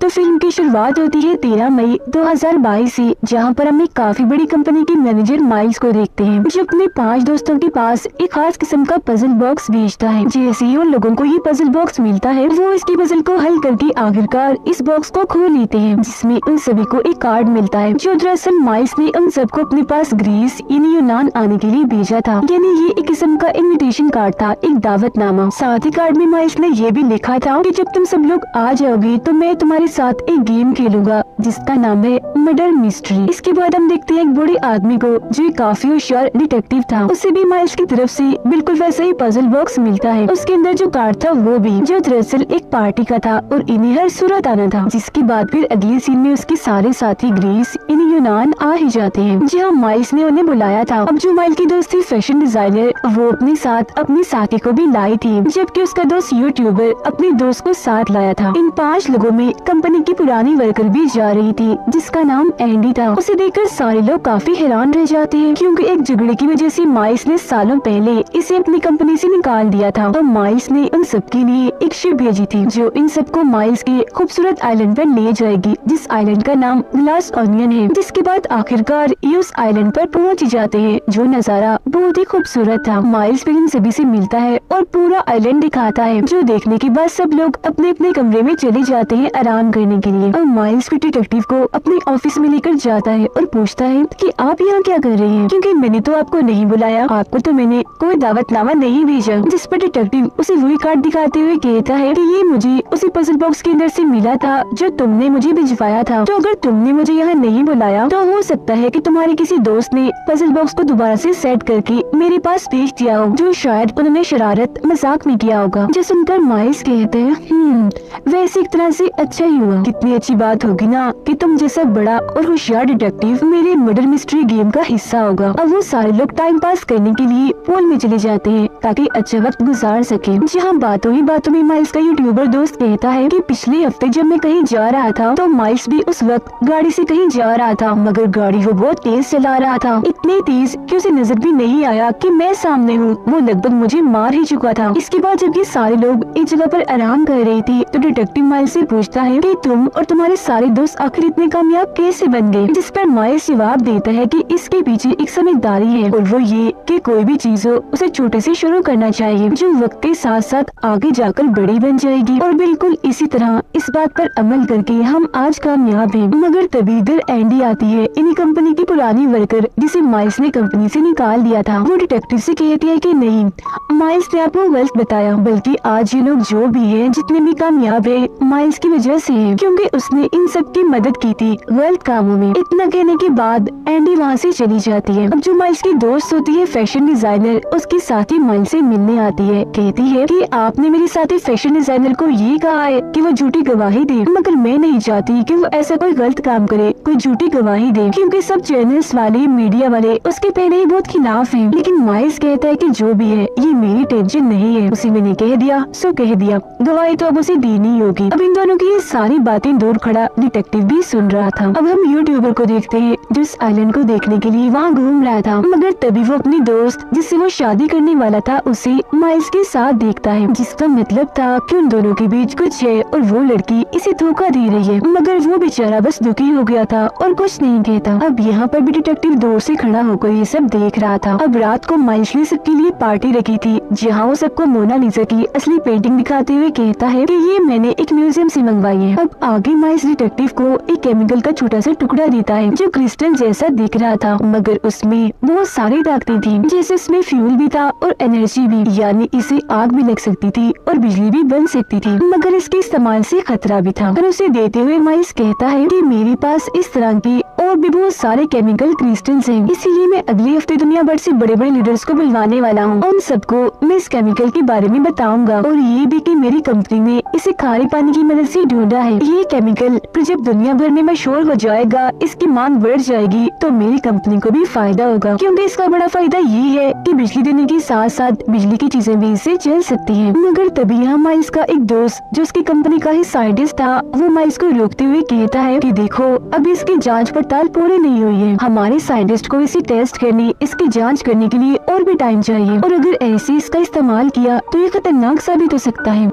तो फिल्म की शुरुआत होती है 13 मई 2022 से, जहां पर हम एक काफी बड़ी कंपनी के मैनेजर माइल्स को देखते हैं जो अपने 5 दोस्तों के पास एक खास किस्म का पजल बॉक्स भेजता है। जैसे ही उन लोगों को ये पजल बॉक्स मिलता है, वो इसकी पजल को हल करके आखिरकार इस बॉक्स को खोल लेते हैं, जिसमें उन सभी को एक कार्ड मिलता है जो दरअसल माइल्स ने उन सबको अपने पास ग्रीस यानी यूनान आने के लिए भेजा था। यानी ये एक किस्म का इन्विटेशन कार्ड था, एक दावतनामा। साथ ही कार्ड में माइल्स ने ये भी लिखा था कि जब तुम सब लोग आ जाओगे तो मैं तुम्हारे साथ एक गेम खेलूंगा जिसका नाम है मर्डर मिस्ट्री। इसके बाद हम देखते हैं एक बूढ़े आदमी को जो काफी होशियार डिटेक्टिव था। उसे भी माइल्स की तरफ से बिल्कुल वैसा ही पजल बॉक्स मिलता है। उसके अंदर जो कार्ड था वो भी, जो दरअसल एक पार्टी का था और इन्हें हर सूरत आना था। जिसके बाद फिर अगले सीन में उसके सारे साथी ग्रीस यानी यूनान आ ही जाते हैं, जहाँ माइल्स ने उन्हें बुलाया था। अब जो माइल्स की दोस्त थी फैशन डिजाइनर, वो अपने साथ अपनी साथी को भी लाई थी, जबकि उसका दोस्त यूट्यूबर अपने दोस्त को साथ लाया था। इन 5 लोगों में कंपनी की पुरानी वर्कर भी जा रही थी जिसका नाम एंडी था। उसे देखकर सारे लोग काफी हैरान रह जाते हैं, क्योंकि एक झगड़े की वजह से माइल्स ने सालों पहले इसे अपनी कंपनी से निकाल दिया था। और माइल्स ने उन सबके लिए एक शिप भेजी थी जो इन सबको माइल्स के खूबसूरत आइलैंड पर ले जाएगी, जिस आइलैंड का नाम ग्लास ऑनियन है। जिसके बाद आखिरकार ये उस आइलैंड पर पहुंच जाते हैं, जो नजारा बहुत ही खूबसूरत था। माइल्स फिर इन सभी से मिलता है और पूरा आइलैंड दिखाता है, जो देखने के बाद सब लोग अपने अपने कमरे में चले जाते हैं आराम करने के लिए। और माइल्स फिर डिटेक्टिव को अपने ऑफिस में लेकर जाता है और पूछता है कि आप यहाँ क्या कर रहे हैं, क्योंकि मैंने तो आपको नहीं बुलाया, आपको तो मैंने कोई दावतनामा नहीं भेजा। जिस पर डिटेक्टिव उसे वही कार्ड दिखाते हुए कहता है कि ये मुझे उसी पजल बॉक्स के अंदर से मिला था जो तुमने मुझे भिजवाया था। तो अगर तुमने मुझे यहाँ नहीं बुलाया तो हो सकता है कि तुम्हारे किसी दोस्त ने पजल बॉक्स को दोबारा से सेट करके मेरे पास भेज दिया हो, जो शायद उन्होंने शरारत मजाक में किया होगा। जो सुनकर माइल्स कहते हैं वैसे एक तरह से अच्छा ही हुआ। कितनी अच्छी बात होगी ना कि तुम जैसा बड़ा और होशियार डिटेक्टिव मेरे मर्डर मिस्ट्री गेम का हिस्सा होगा। अब वो सारे लोग टाइम पास करने के लिए पूल में चले जाते हैं ताकि अच्छा वक्त गुजार सके। जहाँ बातों ही बातों में माइल्स का यूट्यूबर दोस्त कहता है कि पिछले हफ्ते जब मैं कहीं जा रहा था तो माइल्स भी उस वक्त गाड़ी से कहीं जा रहा था, मगर गाड़ी वो बहुत तेज चला रहा था, इतनी तेज कि उसे नजर भी नहीं आया कि मैं सामने हूँ। वो लगभग मुझे मार ही चुका था। इसके बाद जब ये सारे लोग एक जगह पर आराम कर रही थी तो डिटेक्टिव माइल्स से पूछता है कि तुम और तुम्हारे सारे दोस्त आखिर इतने कामयाब कैसे बन गए। जिस पर माइल्स जवाब देता है कि इसके पीछे एक समझदारी है, और वो ये कि कोई भी चीज हो उसे छोटे से शुरू करना चाहिए, जो वक्त के साथ साथ आगे जाकर बड़ी बन जाएगी। और बिल्कुल इसी तरह इस बात पर अमल करके हम आज कामयाब हैं। मगर तभी इधर एंडी आती है, इन्हीं कंपनी की पुरानी वर्कर जिसे माइल्स ने कंपनी से निकाल दिया था। वो डिटेक्टिव से कहती है कि नहीं, माइल्स ने आपको गलत बताया, बल्कि आज ये लोग जो भी है, जितने भी कामयाब है, माइल्स की वजह से है, क्योंकि उसने इन सब की मदद की थी गलत कामों में। इतना कहने के बाद एंडी वहाँ से चली जाती है। अब जो माइल्स की दोस्त होती है फैशन डिजाइनर, उसकी साथी माइल्स से मिलने आती है। कहती है कि आपने मेरी साथी फैशन डिजाइनर को ये कहा है कि वो झूठी गवाही दे, मगर मैं नहीं चाहती कि वो ऐसा कोई गलत काम करे, कोई झूठी गवाही दे, क्योंकि सब चैनल्स वाले, मीडिया वाले उसके पहले ही बहुत खिलाफ हैं। लेकिन माइल्स कहता है कि जो भी है ये मेरी टेंशन नहीं है, उसे मैंने कह दिया सो कह दिया, गवाही तो अब उसे देनी होगी। अब इन दोनों की ये सारी बातें दूर खड़ा डिटेक्टिव भी सुन रहा था। अब हम यूट्यूबर को देखते हैं जो इस आइलैंड को देखने के लिए वहाँ घूम रहा था, मगर तभी वो अपनी दोस्त जिससे वो शादी करने वाला था उसे माइल्स के साथ देखता है, जिसका मतलब था कि उन दोनों के बीच कुछ है और वो लड़की इसे धोखा दे रही है। मगर वो बेचारा बस दुखी हो गया था और कुछ नहीं कहता। अब यहाँ पर भी डिटेक्टिव दूर से खड़ा होकर ये सब देख रहा था। अब रात को माइल्स ने सबके लिए पार्टी रखी थी, जहाँ वो सबको मोनालिसा की असली पेंटिंग दिखाते हुए कहता है कि ये मैंने एक म्यूजियम से मंगवाई है। अब आगे माइल्स डिटेक्टिव को एक केमिकल का छोटा सा टुकड़ा देता है जो क्रिस्टल जैसा दिख रहा था, मगर उसमें बहुत सारी ताकतें थी, जैसे इसमें फ्यूल भी था और एनर्जी भी, यानी इसे आग भी लग सकती थी और बिजली भी बन सकती थी, मगर इसके इस्तेमाल से खतरा भी था। और उसे देते हुए माइल्स कहता है कि मेरे पास इस तरह के और भी बहुत सारे केमिकल क्रिस्टल्स हैं, इसीलिए मैं अगले हफ्ते दुनिया भर से बड़े बड़े लीडर्स को बुलवाने वाला हूँ। उन सबको मैं इस केमिकल के बारे में बताऊंगा, और ये भी कि मेरी कंपनी ने इसे खारे पानी की मदद से ढूंढा है। ये केमिकल फिर जब दुनिया भर में मशहूर हो जाएगा, इसकी मांग बढ़ जाएगी, तो मेरी कंपनी को भी फायदा होगा, क्योंकि इसका बड़ा फायदा ये है कि बिजली देने के साथ साथ बिजली की चीजें भी इससे चल सकती हैं। मगर तभी यहाँ माइल्स का एक दोस्त जो उसकी कंपनी का ही साइंटिस्ट था, वो माइल्स को रोकते हुए कहता है कि देखो, अभी इसकी जांच पड़ताल पूरी नहीं हुई है, हमारे साइंटिस्ट को इसे टेस्ट करने, इसकी जांच करने के लिए और भी टाइम चाहिए, और अगर ऐसे इसका इस्तेमाल किया तो ये खतरनाक साबित हो सकता है।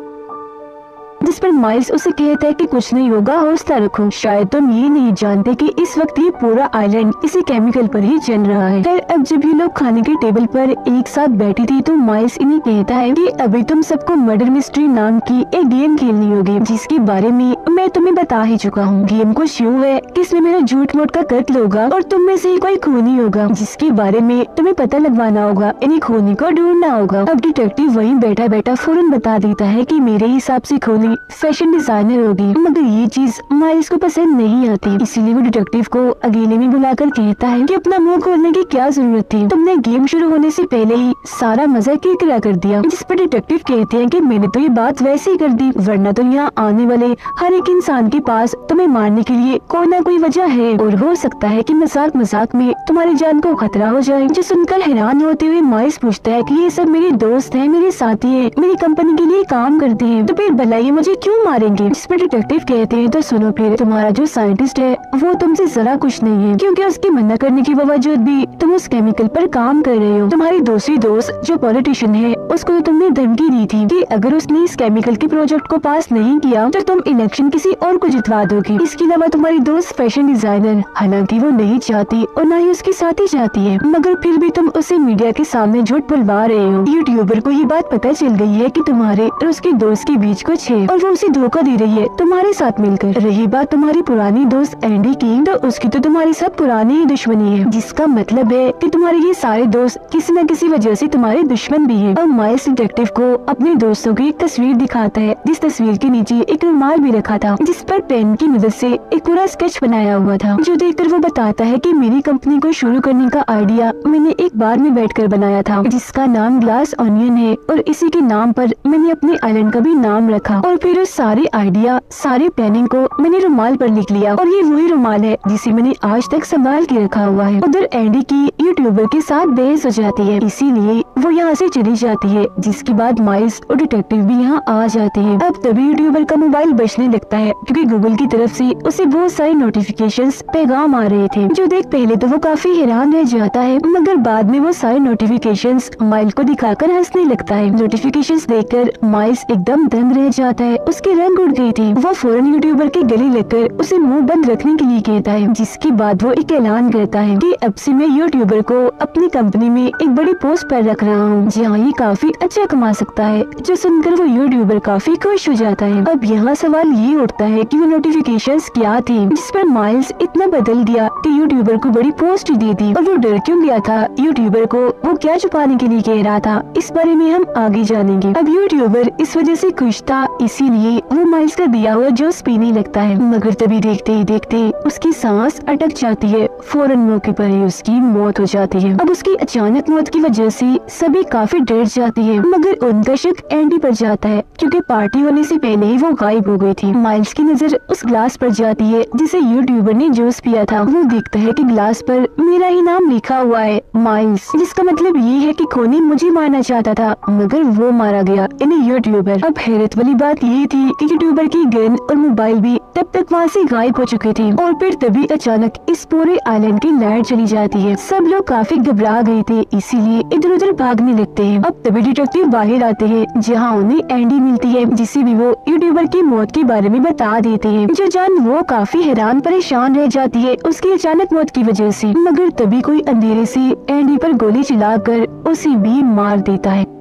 जिस पर माइल्स उसे कहता है कि कुछ नहीं होगा, हौसला रखो। शायद तुम ये नहीं जानते कि इस वक्त ये पूरा आइलैंड इसी केमिकल पर ही चल रहा है। फिर अब जब ये लोग खाने के टेबल पर एक साथ बैठी थी तो माइल्स इन्हें कहता है कि अभी तुम सबको मर्डर मिस्ट्री नाम की एक गेम खेलनी होगी, जिसके बारे में मैं तुम्हें बता ही चुका हूँ। गेम कुछ यूँ है कि इसमें मेरा झूठ मूठ का कत्ल होगा और तुम में से ही कोई खूनी होगा, जिसके बारे में तुम्हें पता लगवाना होगा, इन्हीं खूनी को ढूंढना होगा। अब डिटेक्टिव वहीं बैठा बैठा फौरन बता देता है कि मेरे हिसाब से खूनी फैशन डिजाइनर होगी, मगर ये चीज माइल्स को पसंद नहीं आती। इसीलिए वो डिटेक्टिव को अकेले में बुलाकर कहता है कि अपना मुंह खोलने की क्या जरूरत थी, तुमने गेम शुरू होने से पहले ही सारा मजा किरकिरा कर दिया। जिस पर डिटेक्टिव कहते हैं कि मैंने तो ये बात वैसे ही कर दी, वरना तो यहाँ आने वाले हर एक इंसान के पास तुम्हें मारने के लिए कोई ना कोई वजह है और हो सकता है कि मजाक मजाक में तुम्हारी जान को खतरा हो जाए। जो सुनकर हैरान होते हुए माइल्स पूछता है कि ये सब मेरे दोस्त हैं, मेरे साथी हैं, मेरी कंपनी के लिए काम करते हैं, तो फिर भला ये मुझे क्यों मारेंगे। जिस पर डिटेक्टिव कहते हैं तो सुनो, फिर तुम्हारा जो साइंटिस्ट है वो तुमसे जरा कुछ नहीं है, क्योंकि उसके मना करने के बावजूद भी तुम उस केमिकल पर काम कर रहे हो। तुम्हारी दूसरी दोस्त जो पॉलिटिशियन है उसको तो तुमने धमकी दी थी कि अगर उसने इस केमिकल के प्रोजेक्ट को पास नहीं किया तो तुम इलेक्शन किसी और को जितवा दोगी। इसके अलावा तुम्हारी दोस्त फैशन डिजाइनर, हालांकि वो नहीं चाहती और न ही उसकी साथी चाहती है, मगर फिर भी तुम उसे मीडिया के सामने झूठ बुलवा रहे हो। यूट्यूबर को ये बात पता चल गई है कि तुम्हारे और उसके दोस्त के बीच कुछ है और वो उसे धोखा दे रही है तुम्हारे साथ मिलकर। रही बात तुम्हारी पुरानी दोस्त एंडी की, तो उसकी तो तुम्हारी सब पुरानी ही दुश्मनी है, जिसका मतलब है कि तुम्हारे ये सारे दोस्त किसी न किसी वजह से तुम्हारे दुश्मन भी है। अब माइल्स डिटेक्टिव को अपने दोस्तों की एक तस्वीर दिखाता है, जिस तस्वीर के नीचे एक रुमाल भी रखा था, जिस पर पेन की मदद से एक पूरा स्केच बनाया हुआ था, जो देखकर वो बताता है कि मेरी कंपनी को शुरू करने का आइडिया मैंने एक बार में बैठकर बनाया था, जिसका नाम ग्लास ऑनियन है और इसी के नाम पर मैंने अपने आइलैंड का भी नाम रखा। और फिर उस सारे आइडिया, सारी प्लानिंग को मैंने रुमाल पर लिख लिया और ये वही रुमाल है जिसे मैंने आज तक संभाल के रखा हुआ है। उधर एंडी की यूट्यूबर के साथ बहस हो जाती है, इसीलिए वो यहाँ से चली जाती है, जिसके बाद माइल्स और डिटेक्टिव भी यहाँ आ जाते हैं। अब तभी यूट्यूबर का मोबाइल बजने लगता है, क्योंकि गूगल की तरफ से उसे बहुत सारे नोटिफिकेशंस पैगाम आ रहे थे, जो देख पहले तो वो काफी हैरान रह जाता है, मगर बाद में वो सारे नोटिफिकेशंस माइल को दिखाकर हंसने लगता है। नोटिफिकेशंस देखकर माइल्स एकदम दंग रह जाता है, उसकी रंग उड़ गई थी। वो फौरन यूट्यूबर के गले लगकर उसे मुंह बंद रखने के लिए कहता है, जिसके बाद वो एक ऐलान करता है कि अब से मैं यूट्यूबर को अपनी कंपनी में एक बड़ी पोस्ट पर रख रहा हूँ, जहाँ ये काफी अच्छा कमा सकता है। जो सुनकर वो यूट्यूबर काफी खुश हो जाता है। अब यहाँ सवाल ये उठता है कि वो नोटिफिकेशंस क्या थी, जिस पर माइल्स इतना बदल दिया कि यूट्यूबर को बड़ी पोस्ट दे दी, और वो डर क्यों गया था यूट्यूबर को, वो क्या छुपाने के लिए कह रहा था, इस बारे में हम आगे जानेंगे। अब यूट्यूबर इस वजह से खुश था, इसीलिए वो माइल्स का दिया हुआ जूस पीने लगता है, मगर तभी देखते ही देखते उसकी सांस अटक जाती है। फौरन मौके पर ही उसकी मौत हो जाती है। अब उसकी अचानक मौत की वजह से सभी काफी डर जाती है, मगर उनका शक एंडी पर जाता है, क्योंकि पार्टी होने से पहले ही वो गायब हो गई थी। माइल्स की नजर उस ग्लास पर जाती है जिसे यूट्यूबर ने जूस पिया था। वो देखता है कि ग्लास पर मेरा ही नाम लिखा हुआ है, माइल्स, जिसका मतलब ये है कि खूनी मुझे मारना चाहता था, मगर वो मारा गया, यानी यूट्यूबर। अब हैरत वाली बात ये थी कि यूट्यूबर की गन और मोबाइल भी तब तक वहाँ से गायब हो चुके थे, और फिर तभी अचानक इस पूरे आइलैंड की लाइट चली जाती है। सब लोग काफी घबरा गए थे, इसीलिए इधर उधर भागने लगते हैं। अब तभी डिटेक्टिव बाहर आते हैं, जहाँ उन्हें एंडी मिलती है, जिसे भी वो यूट्यूबर की मौत के बारे में बता देते हैं। जो जान वो काफी हैरान परेशान रह जाती है उसकी अचानक मौत की वजह से, मगर तभी कोई अंधेरे से एंडी पर गोली चलाकर उसे भी मार देता है।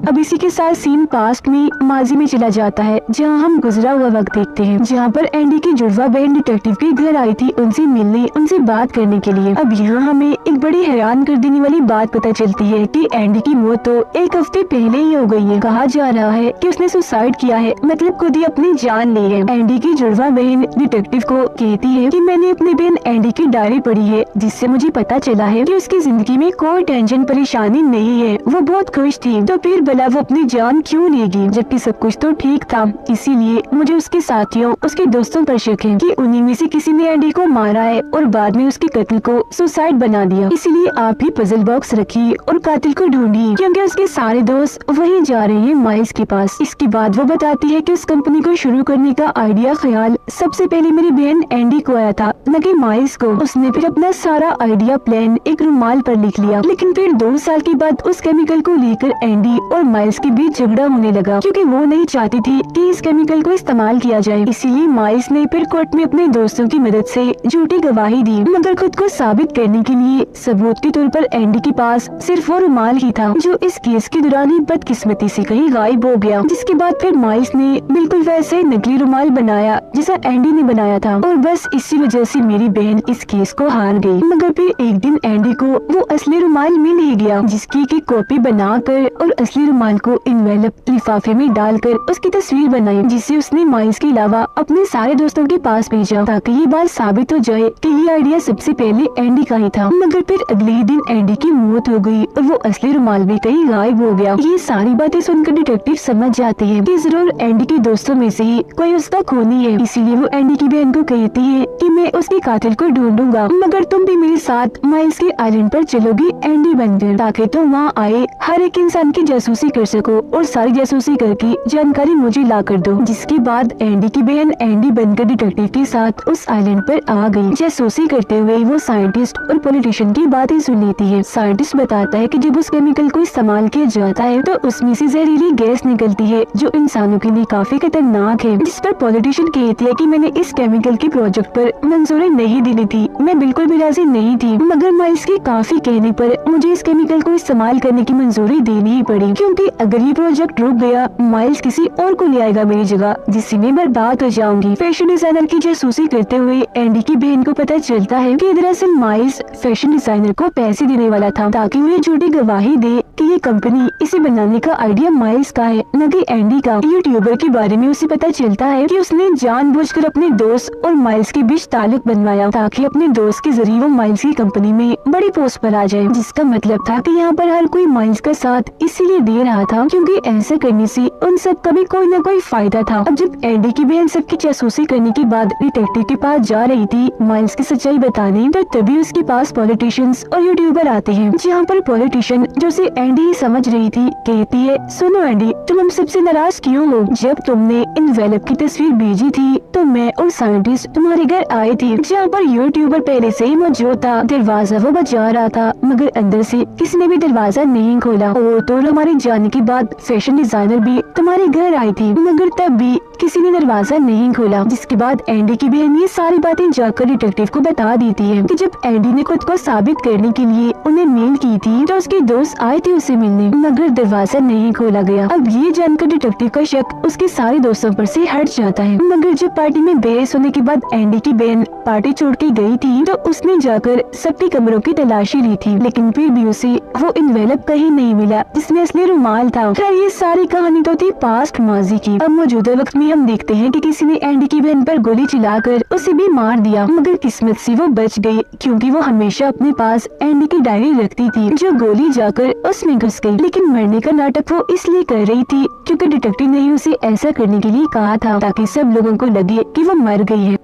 अब इसी के साथ सीन पास्ट में माजी में चला जाता है, जहां हम गुजरा हुआ वक्त देखते हैं, जहां पर एंडी की जुड़वा बहन डिटेक्टिव के घर आई थी उनसे मिलने, उनसे बात करने के लिए। अब यहाँ हमें एक बड़ी हैरान कर देने वाली बात पता चलती है कि एंडी की मौत तो एक हफ्ते पहले ही हो गई है। कहा जा रहा है कि उसने सुसाइड किया है, मतलब खुद ही अपनी जान ली है। एंडी की जुड़वा बहन डिटेक्टिव को कहती है कि मैंने अपनी बहन एंडी की डायरी पढ़ी है, जिससे मुझे पता चला है कि उसकी जिंदगी में कोई टेंशन परेशानी नहीं है, वो बहुत खुश थी, तो फिर भला वो अपनी जान क्यों लेगी, जबकि सब कुछ तो ठीक था। इसीलिए मुझे उसके साथियों, उसके दोस्तों पर शक है कि उन्हीं में से किसी ने एंडी को मारा है और बाद में उसके कत्ल को सुसाइड बना दिया। इसीलिए आप भी पजल बॉक्स रखिए और कातिल को ढूंढिए, क्योंकि उसके सारे दोस्त वहीं जा रहे हैं माइल्स के पास। इसके बाद वो बताती है कि उस कंपनी को शुरू करने का आइडिया ख्याल सबसे पहले मेरी बहन एंडी को आया था, न कि माइल्स को। उसने फिर अपना सारा आइडिया प्लान एक रुमाल पर लिख लिया, लेकिन फिर 2 साल के बाद उस केमिकल को लेकर एंडी और और माइल्स के बीच झगड़ा होने लगा क्योंकि वो नहीं चाहती थी कि इस केमिकल को इस्तेमाल किया जाए। इसीलिए माइल्स ने फिर कोर्ट में अपने दोस्तों की मदद से झूठी गवाही दी, मगर खुद को साबित करने के लिए सबूत के तौर पर एंडी के पास सिर्फ वो रुमाल ही था जो इस केस के दौरान ही बदकिस्मती से कहीं गायब हो गया। जिसके बाद फिर माइल्स ने बिल्कुल वैसे नकली रुमाल बनाया जैसा एंडी ने बनाया था और बस इसी वजह से मेरी बहन इस केस को हार गई। मगर फिर एक दिन एंडी को वो असली रुमाल मिल ही गया जिसकी की कॉपी बनाकर और असली रुमाल को एनवेलप लिफाफे में डालकर उसकी तस्वीर बनाई, जिसे उसने माइल्स के अलावा अपने सारे दोस्तों के पास भेजा ताकि ये बात साबित हो जाए कि ये आइडिया सबसे पहले एंडी का ही था। मगर फिर अगले ही दिन एंडी की मौत हो गई और वो असली रुमाल भी कहीं गायब हो गया। ये सारी बातें सुनकर डिटेक्टिव समझ जाते हैं कि जरूर एंडी के दोस्तों में से ही कोई उसका खूनी है। इसीलिए वो एंडी की बहन को कहती है कि मैं उसके कातिल को ढूंढूंगा, मगर तुम भी मेरे साथ माइल्स के आइलैंड पर चलोगी एंडी बनकर, ताकि तुम वहाँ आए हर एक इंसान की जासूसी कर सको और सारी जासूसी करके जानकारी मुझे ला कर दो। जिसके बाद एंडी की बहन एंडी बनकर डिटेक्टिव के साथ उस आइलैंड पर आ गई। जासूसी करते हुए वो साइंटिस्ट और पॉलिटिशियन की बातें सुन लेती है। साइंटिस्ट बताता है कि जब उस केमिकल को इस्तेमाल किया जाता है तो उसमें से जहरीली गैस निकलती है जो इंसानों के लिए काफी खतरनाक है। जिस पर पॉलिटिशियन कहती है कि मैंने इस केमिकल के प्रोजेक्ट पर मंजूरी नहीं देनी थी, मैं बिल्कुल भी राजी नहीं थी, मगर माइल्स के काफी कहने पर मुझे इस केमिकल को इस्तेमाल करने की मंजूरी देनी ही पड़ी, क्योंकि अगर ये प्रोजेक्ट रुक गया माइल्स किसी और को ले आएगा मेरी जगह, जिससे मैं बर्बाद हो जाऊंगी। फैशन डिजाइनर की जासूसी करते हुए एंडी की बहन को पता चलता है कि दरअसल माइल्स फैशन डिजाइनर को पैसे देने वाला था ताकि वो झूठी गवाही दे कि ये कंपनी इसे बनाने का आइडिया माइल्स का है न कि एंडी का। यूट्यूबर के बारे में उसे पता चलता है कि उसने जानबूझकर अपने दोस्त और माइल्स के बीच ताल्लुक बनवाया ताकि अपने दोस्त के जरिए वो माइल्स की कंपनी में बड़ी पोस्ट पर आ जाए, जिसका मतलब था कि यहाँ पर हर कोई माइल्स का साथ इसीलिए दे रहा था क्योंकि ऐसा करने से उन सब का भी कोई न कोई फायदा था। अब जब एंडी की बहन सबकी जासूसी करने के बाद डिटेक्टिव के पास जा रही थी माइल्स की सच्चाई बताने, तो तभी उसके पास पॉलिटिशियंस और यूट्यूबर आते हैं, जहाँ पर पॉलिटिशियन जो उसे एंडी ही समझ रही थी कहती है, सुनो एंडी, तुम हम सबसे नाराज क्यों हो? जब तुमने एनवेलप की तस्वीर भेजी थी तो मैं और साइंटिस्ट तुम्हारे घर आए थे, जहाँ पर यूट्यूबर पहले से ही मौजूद था। दरवाजा वो बजा रहा था मगर अंदर से किसी ने भी दरवाजा नहीं खोला और तो हमारे जाने के बाद फैशन डिजाइनर भी तुम्हारे घर आई थी मगर तब भी किसी ने दरवाजा नहीं खोला। जिसके बाद एंडी की बहन ये सारी बातें जाकर डिटेक्टिव को बता देती है कि जब एंडी ने खुद को साबित करने के लिए उन्हें मेल की थी तो उसके दोस्त आए थे उसे मिलने, मगर दरवाजा नहीं खोला गया। अब ये जानकर डिटेक्टिव का शक उसके सारे दोस्तों पर से हट जाता है। मगर जब पार्टी में बहस होने के बाद एंडी की बहन पार्टी छोड़ के गई थी तो उसने जाकर सबके कमरों की तलाशी ली थी, लेकिन फिर भी उसे वो एनवेलप कहीं नहीं मिला जिसमें असली रुमाल था। खैर ये सारी कहानी तो थी पास्ट माजी की। अब मौजूदा वक्त में हम देखते हैं कि किसी ने एंडी की बहन पर गोली चलाकर उसे भी मार दिया, मगर किस्मत से वो बच गई क्योंकि वो हमेशा अपने पास एंडी की डायरी रखती थी जो गोली जाकर उसमें घुस गई। लेकिन मरने का नाटक वो इसलिए कर रही थी क्योंकि डिटेक्टिव ने उसे ऐसा करने के लिए कहा था ताकि सब लोगों को लगे कि वो मर गई है।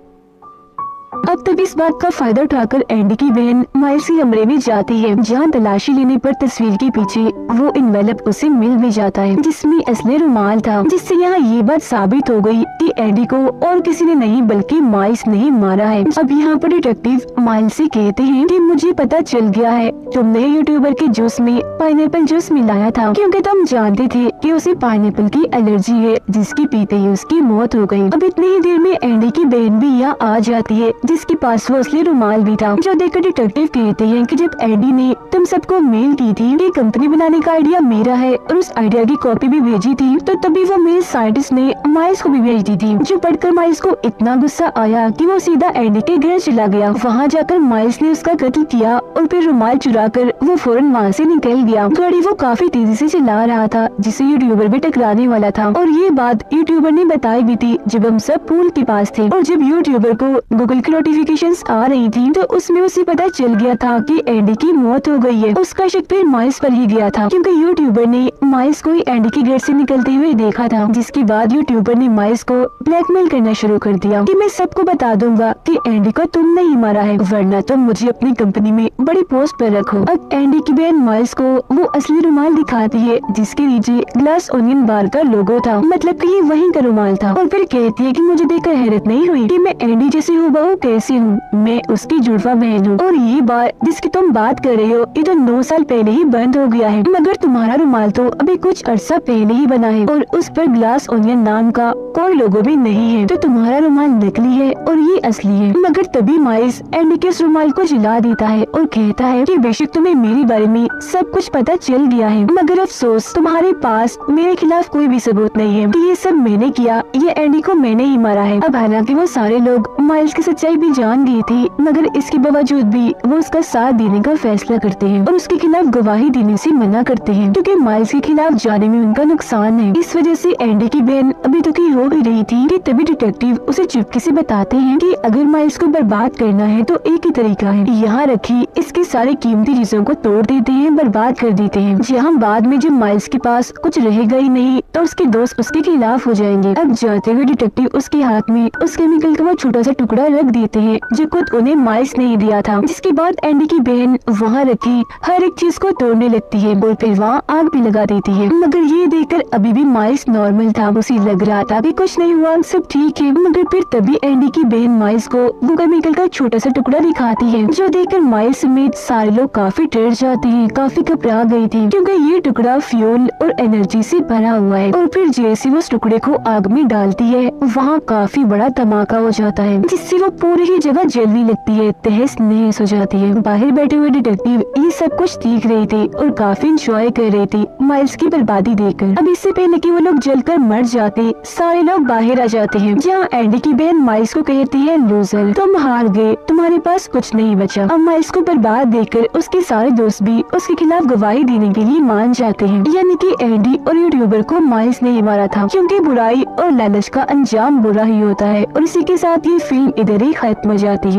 अब तब इस बात का फायदा उठाकर एंडी की बहन माइल्स के कमरे में जाती है, जहाँ तलाशी लेने पर तस्वीर के पीछे वो एनवेलप उसे मिल भी जाता है जिसमें असली रुमाल था, जिससे यहाँ ये बात साबित हो गई कि एंडी को और किसी ने नहीं बल्कि माइल्स ने ही मारा है। अब यहाँ पर डिटेक्टिव माइल्स से कहते हैं कि मुझे पता चल गया है तुमने यूट्यूबर के जूस में पाइनएप्पल जूस मिलाया था क्योंकि तुम जानते थे कि उसे पाइनएप्पल की एलर्जी है, जिसके पीते ही उसकी मौत हो गई। अब इतनी ही देर में एंडी की बहन भी यहाँ आ जाती है जिसके पास वो असली रुमाल भी था, जो देखकर डिटेक्टिव कहते हैं कि जब एंडी ने तुम सबको मेल की थी कि कंपनी बनाने का आइडिया मेरा है और उस आइडिया की कॉपी भी भेजी थी, तो तभी वो मेल साइंटिस्ट ने माइल्स को भी भेज दी थी, जो पढ़कर माइल्स को इतना गुस्सा आया कि वो सीधा एंडी के घर चला गया। वहाँ जाकर माइल्स ने उसका कत्ल किया और फिर रुमाल चुराकर वो फौरन वहाँ से निकल गया। गाड़ी वो काफी तेजी से चला रहा था जिसे यूट्यूबर भी टकराने वाला था, और ये बात यूट्यूबर ने बताई भी थी जब हम सब पूल के पास थे। और जब यूट्यूबर को गूगल की नोटिफिकेशंस आ रही थी तो उसमें उसे पता चल गया था कि एंडी की मौत हो गई है। उसका शक फिर माइल्स पर ही गया था क्योंकि यूट्यूबर ने माइल्स को एंडी के घर से निकलते हुए देखा था, जिसके बाद यूट्यूबर ने माइल्स को ब्लैकमेल करना शुरू कर दिया कि मैं सबको बता दूंगा कि एंडी को तुमने ही मारा है, वरना तुम मुझे अपनी कंपनी में बड़ी पोस्ट पर रखो। अब एंडी की बहन माइल्स को वो असली रुमाल दिखाती है जिसके नीचे ग्लास ओनियन बार का लोगो था, मतलब कि ये वही का रुमाल था, और फिर कहती है कि मुझे देखकर हैरत नहीं हुई कि मैं एंडी जैसी हूबहू कैसी हूँ, मैं उसकी जुड़वा बहन हूँ। और ये बार जिसकी तुम बात कर रहे हो ये तो 9 साल पहले ही बंद हो गया है, मगर तुम्हारा रुमाल तो अभी कुछ अरसा पहले ही बना है और उस पर ग्लास ओनियन नाम का कोई लोगो भी नहीं है, तो तुम्हारा रुमाल नकली है और ये असली है। मगर तभी माइल्स एंडी के उस रुमाल को जला देता है और कहता है कि बेशक तुम्हें मेरे बारे में सब कुछ पता चल गया है, मगर अफसोस तुम्हारे पास मेरे खिलाफ कोई भी सबूत नहीं है कि ये सब मैंने किया, ये एंडी को मैंने ही मारा है। अब हालांकि वो सारे लोग माइल्स की सच्चाई भी जान गए थे, मगर इसके बावजूद भी वो उसका साथ देने का फैसला करते हैं और उसके खिलाफ गवाही देने से मना करते हैं, क्योंकि माइल्स के खिलाफ जाने में उनका नुकसान है। इस वजह से एंडी की बहन अभी दुखी हो ही रही थी कि तभी डिटेक्टिव उसे चुपके से बताते हैं कि अगर माइल्स को बर्बाद करना है तो एक ही तरीका है, यहाँ रखी इसकी सारी कीमती चीजों को तोड़ देते हैं, बर्बाद कर देते हैं, जहाँ बाद में जब माइल्स के पास कुछ रहेगा ही नहीं तो उसके दोस्त उसके खिलाफ हो जाएंगे। अब जाते हुए डिटेक्टिव उसके हाथ में उस केमिकल का वो छोटा सा टुकड़ा रख देते हैं जो खुद उन्हें माइल्स नहीं दिया था, जिसके बाद एंडी की बहन वहाँ रखी हर एक चीज को तोड़ने लगती है और फिर वहाँ आग भी लगा देती है। मगर ये देखकर अभी भी माइल्स नॉर्मल था, उसे लग रहा था कि कुछ नहीं हुआ, सब ठीक है। मगर फिर तभी एंडी की बहन माइल्स को वो केमिकल का छोटा सा टुकड़ा दिखाती है, जो देखकर माइल्स समेत सारे लोग काफी डर जाते हैं, काफी घबरा गई थी, क्योंकि ये टुकड़ा फ्यूल और एनर्जी से भरा हुआ है। और फिर जैसे वो उस टुकड़े को आग में डालती है वहाँ काफी बड़ा धमाका हो जाता है, जिससे वो पूरी ही जगह जलने लगती है, तहस नहस हो जाती है। बाहर बैठे हुए डिटेक्टिव ये सब कुछ देख रहे थे और काफी इंजॉय कर रहे थे माइल्स की बर्बादी देखकर। अब इससे पहले कि वो लोग जलकर मर जाते, सारे लोग बाहर आ जाते हैं, जहाँ एंडी की बहन माइल्स को कहती है, लूजर तुम हार गए, तुम्हारे पास कुछ नहीं बचा। अब माइल्स को बर्बाद देखकर उसके सारे दोस्त भी उसके खिलाफ गवाही देने के लिए मान जाते हैं, यानी कि एंडी और यूट्यूबर को माइल्स ने ही मारा था, क्योंकि बुराई और लालच का अंजाम बुरा ही होता है। और इसी के साथ ये फिल्म इधर ही खत्म हो जाती है।